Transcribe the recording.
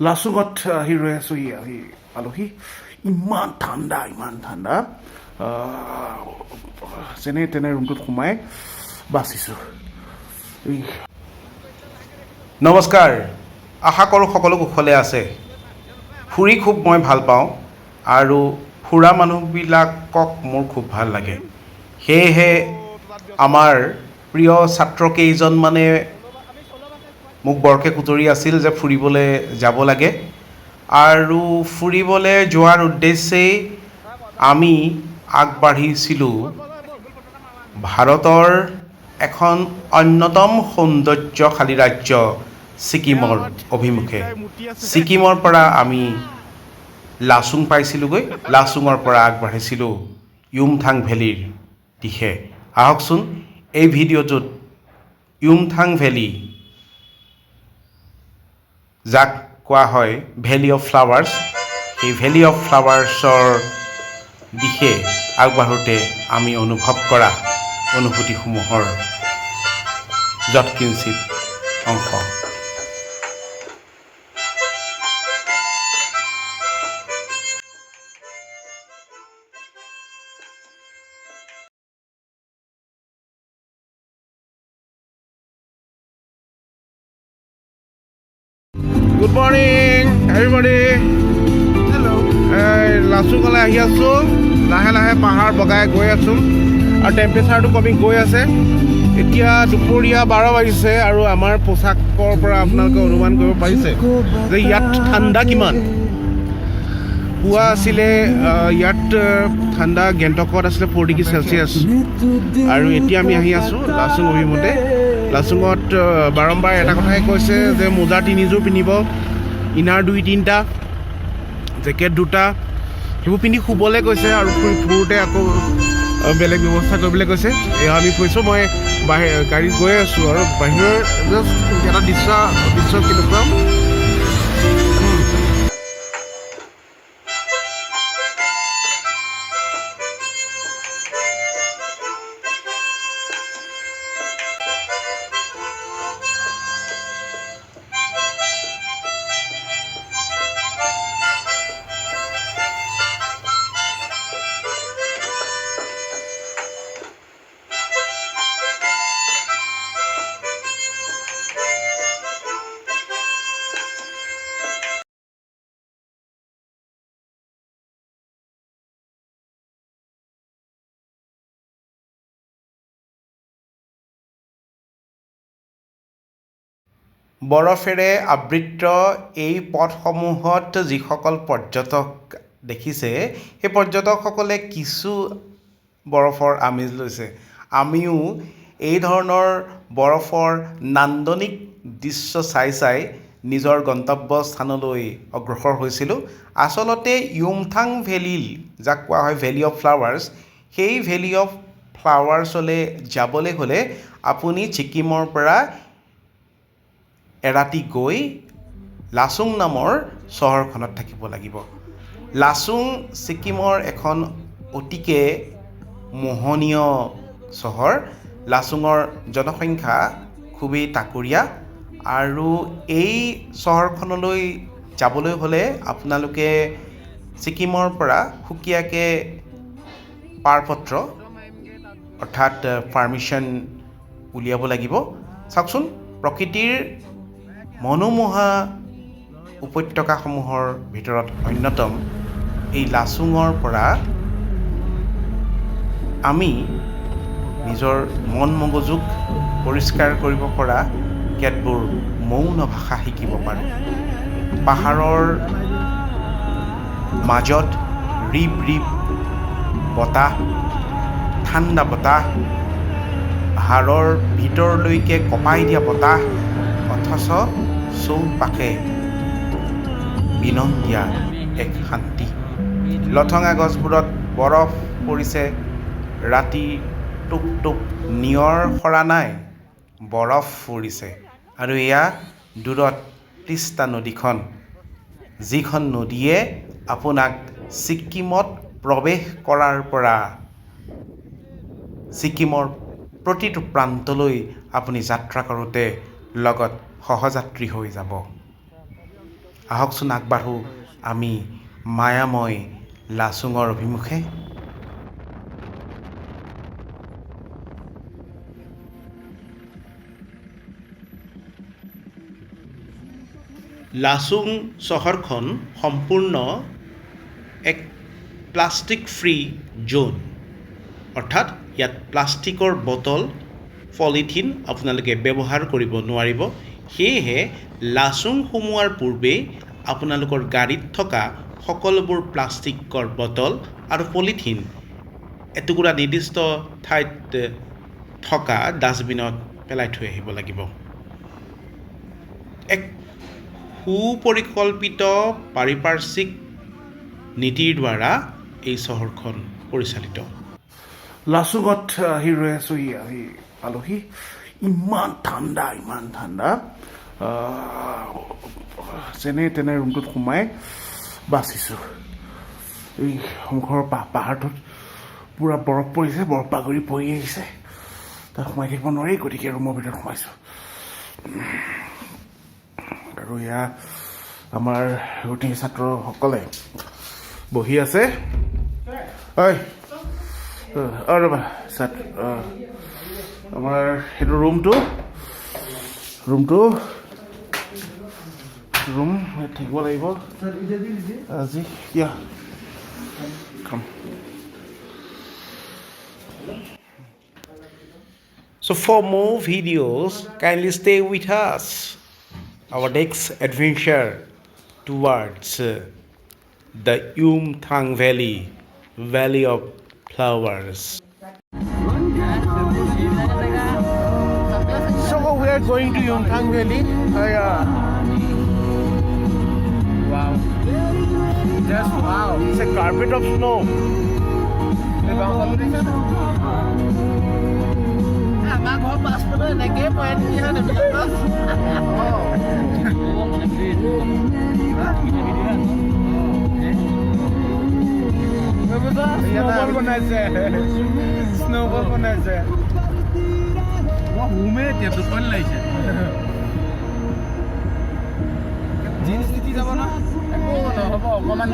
লাচুঙত আহি ৰৈ আছোঁ আহি পালোহি ইমান ঠাণ্ডা যেনে তেনে ৰুমটোত সোমাই বাচিছোঁ নমস্কাৰ আশা কৰোঁ সকলো কুশলে আছে ফুৰি খুব মই ভাল পাওঁ আৰু ফুৰা মানুহবিলাকক মোৰ খুব ভাল লাগে সেয়েহে আমাৰ প্ৰিয় ছাত্ৰকেইজনমানে মোক বৰকৈ কুটৰি আছিল যে ফুৰিবলৈ যাব লাগে আৰু ফুৰিবলৈ যোৱাৰ উদ্দেশ্যেই আমি আগবাঢ়িছিলোঁ ভাৰতৰ এখন অন্যতম সৌন্দৰ্যশালী ৰাজ্য ছিকিমৰ অভিমুখে ছিকিমৰ পৰা আমি লাচুং পাইছিলোঁগৈ লাচুঙৰ পৰা আগবাঢ়িছিলোঁ য়ুমথাং ভেলীৰ দিশে আহকচোন এই ভিডিঅ'টোত য়ুমথাং ভেলী যাক কোৱা হয় ভেলী অফ ফ্লাৱাৰ্ছ সেই ভেলী অফ ফ্লাৱাৰ্ছৰ দিশে আগবাঢ়োঁতে আমি অনুভৱ কৰা অনুভূতিসমূহৰ যৎকিঞ্চিত অংশ গুড মৰ্ণিং এভৰিবডি লাচুঙলৈ আহি আছোঁ লাহে লাহে পাহাৰ বগাই গৈ আছোঁ আৰু টেম্পাৰেচাৰটো কমি গৈ আছে এতিয়া দুপৰীয়া 12 বাজিছে আৰু আমাৰ পোচাকৰ পৰা আপোনালোকে অনুমান কৰিব পাৰিছে যে ইয়াত ঠাণ্ডা কিমান পুৱা আছিলে ইয়াত ঠাণ্ডা গেংটকত আছিলে 4 ডিগ্ৰী চেলচিয়াছ আৰু এতিয়া আমি আহি আছোঁ লাচুং অভিমুখে লাচুঙত বাৰম্বাৰ এটা কথাই কৈছে যে মোজা 3 যোৰ পিন্ধিব ইনাৰ 2-3টা জেকেট 2টা সেইবোৰ পিন্ধি শুবলৈ কৈছে আৰু ফুৰোঁতে আকৌ বেলেগ ব্যৱস্থা কৰিবলৈ কৈছে এয়া আমি কৈছোঁ মই গাড়ীত গৈ আছোঁ আৰু বাহিৰৰ জাষ্ট এটা দৃশ্য কেনেকুৱা বৰফেৰে আবৃত এই পথসমূহত যিসকল পৰ্যটক দেখিছে সেই পৰ্যটকসকলে কিছু বৰফৰ আমেজ লৈছে আমিও এই ধৰণৰ বৰফৰ নান্দনিক দৃশ্য চাই নিজৰ গন্তব্যস্থানলৈ অগ্ৰসৰ হৈছিলোঁ আচলতে য়ুমথাং ভেলী যাক কোৱা হয় ভেলী অফ ফ্লাৱাৰ্ছ সেই ভেলী অফ ফ্লাৱাৰ্ছলৈ যাবলৈ হ'লে আপুনি ছিকিমৰ পৰা এৰাতি গৈ লাচুং নামৰ চহৰখনত থাকিব লাগিব লাচুং ছিকিমৰ এখন অতিকে মোহনীয় চহৰ লাচুঙৰ জনসংখ্যা খুবেই তাকৰীয়া আৰু এই চহৰখনলৈ যাবলৈ হ'লে আপোনালোকে ছিকিমৰ পৰা সুকীয়াকৈ পাৰপত্ৰ অৰ্থাৎ পাৰ্মিশ্যন উলিয়াব লাগিব চাওকচোন প্ৰকৃতিৰ মনোমোহা উপত্যকাসমূহৰ ভিতৰত অন্যতম এই লাচুঙৰ পৰা আমি নিজৰ মন মগজুক পৰিষ্কাৰ কৰিব পৰা কেতবোৰ মৌন ভাষা শিকিব পাৰোঁ পাহাৰৰ মাজত ৰিব বতাহ ঠাণ্ডা বতাহ হাড়ৰ ভিতৰলৈকে কঁপাই দিয়া বতাহ অথচ চৌপাশে বিনন্দীয়া এক শান্তি লঠঙা গছবোৰত বৰফ পৰিছে ৰাতি টুপ টুপ নিয়ৰ সৰা নাই বৰফ পৰিছে আৰু এয়া দূৰত তিষ্টা নদীখন যিখন নদীয়ে আপোনাক ছিকিমত প্ৰৱেশ কৰাৰ পৰা ছিকিমৰ প্ৰতিটো প্ৰান্তলৈ আপুনি যাত্ৰা কৰোঁতে লগত সহযাত্ৰী হৈ যাব আহকচোন আগবাঢ়ো আমি মায়াময় লাচুঙৰ অভিমুখে। লাচুং চহৰখন সম্পূৰ্ণ এক প্লাষ্টিক ফ্ৰী জ'ন, অৰ্থাৎ ইয়াত প্লাষ্টিকৰ বটল পলিথিন আপোনালোকে ব্যৱহাৰ কৰিব নোৱাৰিব। সেয়েহে লাচুং সোমোৱাৰ পূৰ্বেই আপোনালোকৰ গাড়ীত থকা সকলোবোৰ প্লাষ্টিকৰ বটল আৰু পলিথিন এটুকুৰা নিৰ্দিষ্ট ঠাইত থকা ডাষ্টবিনত পেলাই থৈ আহিব লাগিব। এক সুপৰিকল্পিত পাৰিপাৰ্শ্বিক নীতিৰ দ্বাৰা এই চহৰখন পৰিচালিত। লাচুঙত আহি ৰৈ আছোঁ, আহি পালোহি। ইমান ঠাণ্ডা যেনে তেনে ৰুমটোত সোমাই বাচিছোঁ। এই সন্মুখৰ পাহাৰটোত পূৰা বৰফ পৰিছে, বৰফ বাগৰি পৰি আহিছে, তাত সোমাই থাকিব নোৱাৰি, গতিকে ৰুমৰ ভিতৰত সোমাইছোঁ। আৰু এয়া আমাৰ ৰুটিন ছাত্ৰসকলে বহি আছে। ৰ'বা আমাৰ সেইটো ৰুম থাকিব লাগিব আজি। So for more videos, kindly stay with us. Our next adventure towards the Yumthang Valley, Valley of Flowers. So we are going to Yumthang Valley. Wow. Just wow. It's a carpet of snow. Snowball বনাইছে। দুখন লাগিছে। Jeans জিতি যাব ন? একো নহ'ব, অকণমান